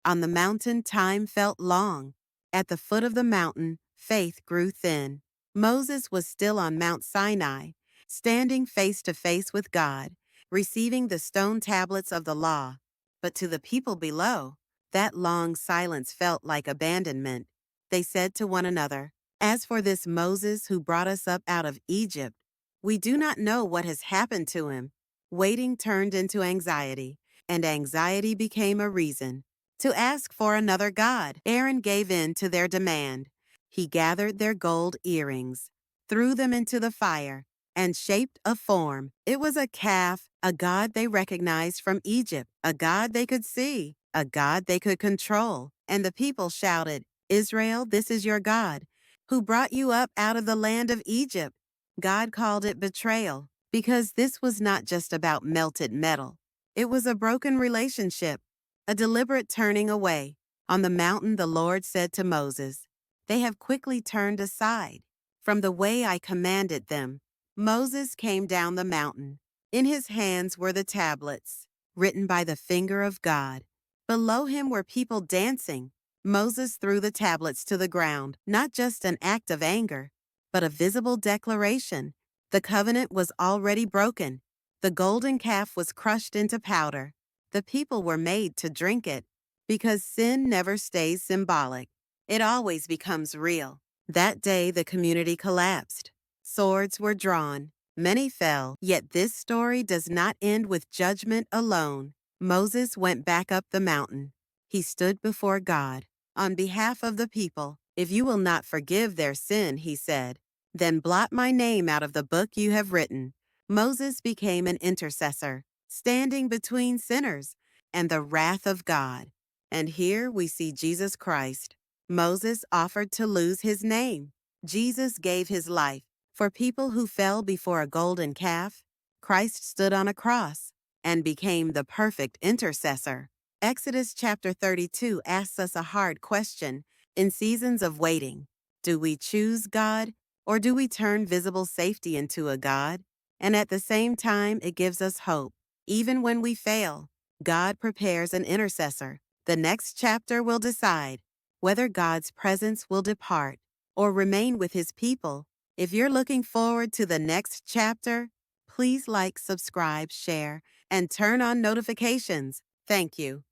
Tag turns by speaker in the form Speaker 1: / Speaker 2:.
Speaker 1: On the mountain, time felt long. At the foot of the mountain, faith grew thin. Moses was still on Mount Sinai, standing face to face with God, receiving the stone tablets of the law. But to the people below, that long silence felt like abandonment. They said to one another, "As for this Moses who brought us up out of Egypt, we do not know what has happened to him." Waiting turned into anxiety, and anxiety became a reason to ask for another god. Aaron gave in to their demand. He gathered their gold earrings, threw them into the fire, and shaped a form. It was a calf, a god they recognized from Egypt, a god they could see, a god they could control. And the people shouted, "Israel, this is your God, who brought you up out of the land of Egypt." God called it betrayal, because this was not just about melted metal. It was a broken relationship, a deliberate turning away. On the mountain, the Lord said to Moses, "They have quickly turned aside from the way I commanded them." Moses came down the mountain. In his hands were the tablets, written by the finger of God. Below him were people dancing. Moses threw the tablets to the ground, not just an act of anger, but a visible declaration. The covenant was already broken. The golden calf was crushed into powder. The people were made to drink it, because sin never stays symbolic. It always becomes real. That day, the community collapsed. Swords were drawn. Many fell. Yet this story does not end with judgment alone. Moses went back up the mountain. He stood before God. On behalf of the people, "If you will not forgive their sin," he said, "then blot my name out of the book you have written." Moses became an intercessor, standing between sinners and the wrath of God. And here we see Jesus Christ. Moses offered to lose his name. Jesus gave his life. For people who fell before a golden calf, Christ stood on a cross and became the perfect intercessor. Exodus chapter 32 asks us a hard question. In seasons of waiting, do we choose God or do we turn visible safety into a God? And at the same time, it gives us hope. Even when we fail, God prepares an intercessor. The next chapter will decide whether God's presence will depart or remain with his people. If you're looking forward to the next chapter, please like, subscribe, share, and turn on notifications. Thank you.